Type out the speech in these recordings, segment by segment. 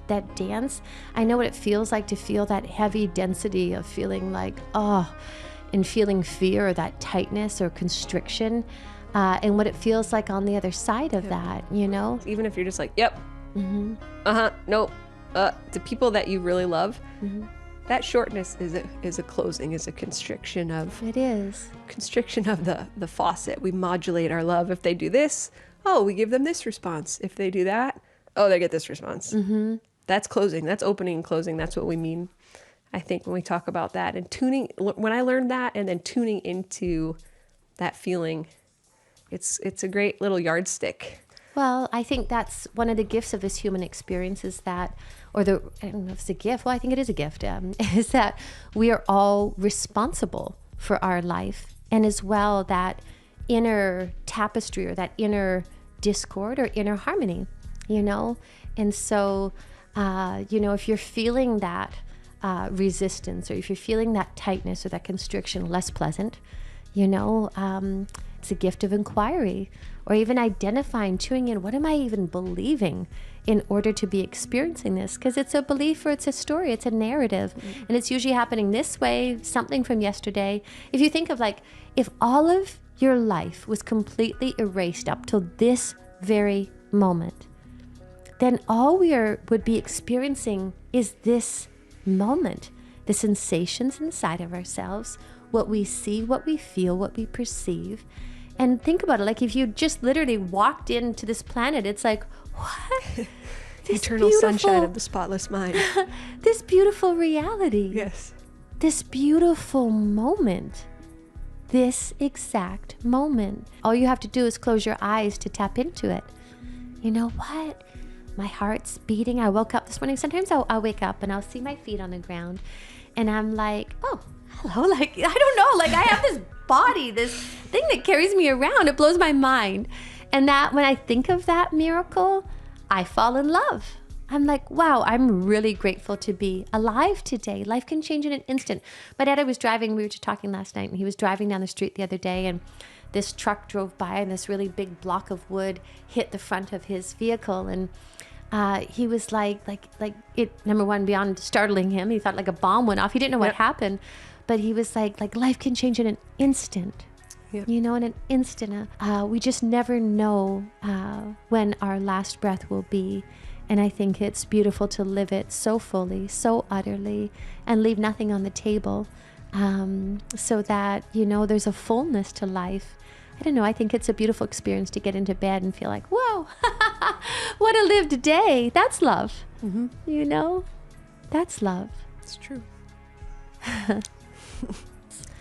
that dance. I know what it feels like to feel that heavy density of feeling like, and feeling fear or that tightness or constriction, and what it feels like on the other side of that, you know? Even if you're just like, yep, nope. The people that you really love, that shortness is a closing, is a constriction of... It is. Constriction of the faucet. We modulate our love. If they do this, we give them this response. If they do that, they get this response. That's closing. That's opening and closing. That's what we mean, I think, when we talk about that. And when I learned that and then tuning into that feeling, it's a great little yardstick. Well, I think that's one of the gifts of this human experience is that, I don't know if it's a gift, well, I think it is a gift, is that we are all responsible for our life. And as well, that inner tapestry or that inner discord or inner harmony, you know? And so, if you're feeling that resistance, or if you're feeling that tightness or that constriction, less pleasant, it's a gift of inquiry, or even identifying, tuning in, what am I even believing in order to be experiencing this? Because it's a belief or it's a story, it's a narrative, and it's usually happening this way, something from yesterday. If you think of if all of your life was completely erased up till this very moment, then all would be experiencing is this moment, the sensations inside of ourselves, what we see, what we feel, what we perceive. And think about it, if you just literally walked into this planet, it's like, what? This eternal sunshine of the spotless mind. This beautiful reality. Yes. This beautiful moment. This exact moment. All you have to do is close your eyes to tap into it. You know what? My heart's beating. I woke up this morning. Sometimes I'll wake up and I'll see my feet on the ground and I'm like, oh, hello. I don't know. I have this body, this thing that carries me around. It blows my mind. And that when I think of that miracle, I fall in love. I'm like, wow, I'm really grateful to be alive today. Life can change in an instant. My dad, was driving, we were just talking last night, and he was driving down the street the other day, and this truck drove by, and this really big block of wood hit the front of his vehicle. And he was like it, number one, beyond startling him, he thought a bomb went off. He didn't know what happened, but he was like life can change in an instant. Yep. In an instant. We just never know when our last breath will be. And I think it's beautiful to live it so fully, so utterly, and leave nothing on the table, so that, there's a fullness to life. I don't know. I think it's a beautiful experience to get into bed and feel like, whoa, what a lived day. That's love. Mm-hmm. That's love. It's true.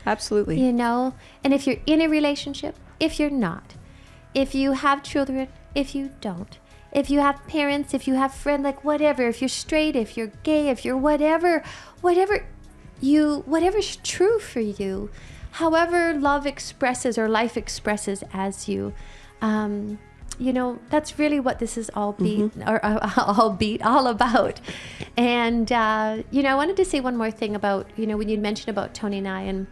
Absolutely. And if you're in a relationship, if you're not, if you have children, if you don't, if you have parents, if you have friends, whatever, if you're straight, if you're gay, if you're whatever's true for you, however love expresses or life expresses as you, that's really what this is all all about. And, I wanted to say one more thing about, when you mentioned about Tony and I and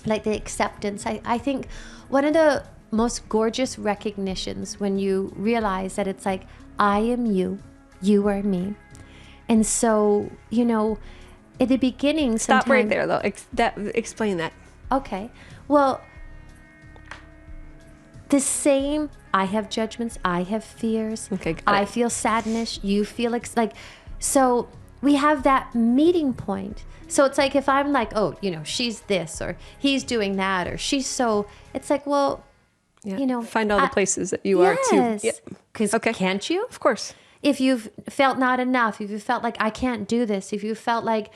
the acceptance, I think one of the most gorgeous recognitions when you realize that it's I am you, you are me. And so, at the beginning, stop right there though. Explain that. Okay. Well, the same, I have judgments, I have fears. Okay. I feel sadness, you feel so we have that meeting point. So it's if I'm she's this, or he's doing that, or she's so, it's well, find all the places that you are too. Yes. Because can't you? Of course. If you've felt not enough, if you felt I can't do this, if you felt I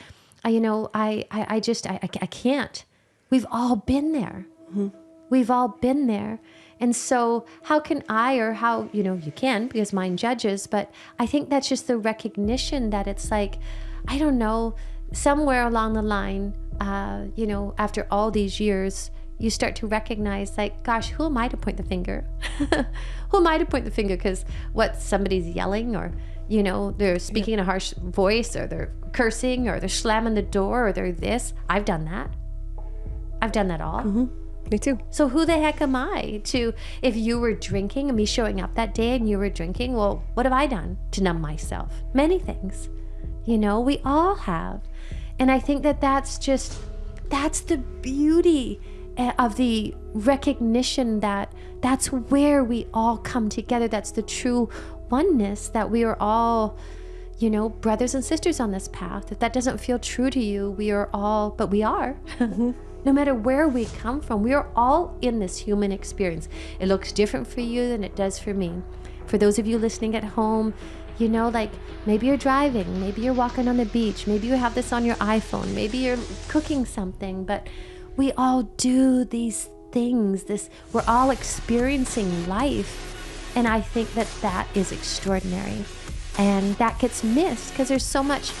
can't. We've all been there. Mm-hmm. We've all been there. And so how can I, or how, you can, because mind judges, but I think that's just the recognition that it's I don't know, somewhere along the line, after all these years, you start to recognize gosh, who am I to point the finger? Who am I to point the finger? Because somebody's yelling, or, they're speaking in a harsh voice, or they're cursing, or they're slamming the door, or they're this. I've done that. I've done that all. Mm-hmm. Me too. So who the heck am I to, if you were drinking and me showing up that day and you were drinking, well, what have I done to numb myself? Many things. You know, we all have. And I think that that's the beauty of the recognition that that's where we all come together. That's the true oneness, that we are all, you know, brothers and sisters on this path. If that doesn't feel true to you, we are all, but we are. No matter where we come from, we are all in this human experience. It looks different for you than it does for me. For those of you listening at home, you know, like maybe you're driving, maybe you're walking on the beach, maybe you have this on your iPhone, maybe you're cooking something, but we all do these things. We're all experiencing life. And I think that that is extraordinary. And that gets missed because there's so much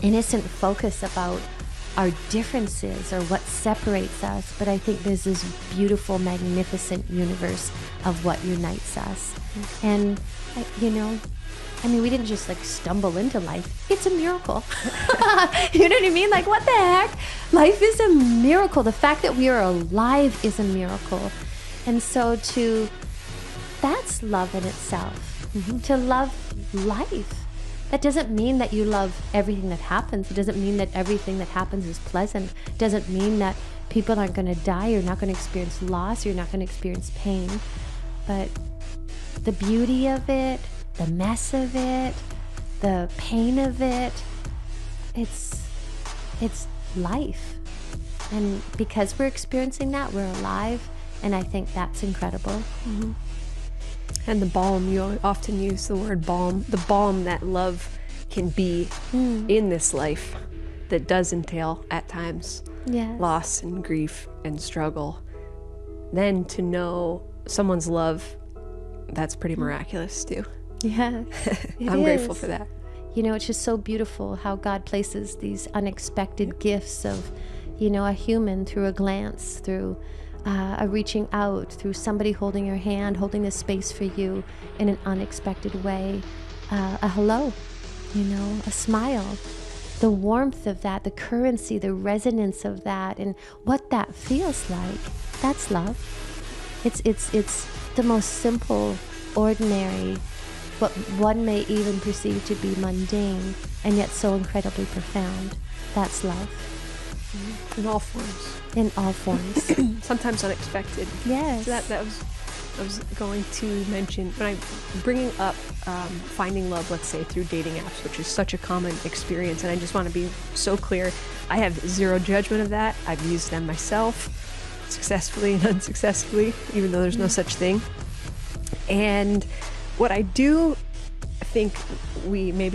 innocent focus about our differences or what separates us. But I think there's this beautiful, magnificent universe of what unites us. And, you know, I mean, we didn't just like stumble into life. It's a miracle. You know what I mean? Like, what the heck? Life is a miracle. The fact that we are alive is a miracle. And so that's love in itself. To love life. That doesn't mean that you love everything that happens. It doesn't mean that everything that happens is pleasant. It doesn't mean that people aren't going to die. You're not going to experience loss. You're not going to experience pain. But the beauty of it, the mess of it, the pain of it, it's life. And because we're experiencing that, we're alive. And I think that's incredible. And the balm, you often use the word balm, the balm that love can be in this life that does entail at times loss and grief and struggle. Then to know someone's love, that's pretty miraculous too. Yeah, I'm grateful for that. You know, it's just so beautiful how God places these unexpected gifts of, you know, a human through a glance, through a reaching out, through somebody holding your hand, holding this space for you in an unexpected way. A hello, you know, a smile, the warmth of that, the currency, the resonance of that, and what that feels like. That's love. It's the most simple, ordinary, what one may even perceive to be mundane, and yet so incredibly profound. That's love. In all forms. In all forms. Sometimes unexpected. Yes. So I was going to mention, when I'm bringing up finding love, let's say, through dating apps, which is such a common experience, and I just want to be so clear, I have zero judgment of that. I've used them myself, successfully and unsuccessfully, even though there's no such thing. And what I do think we maybe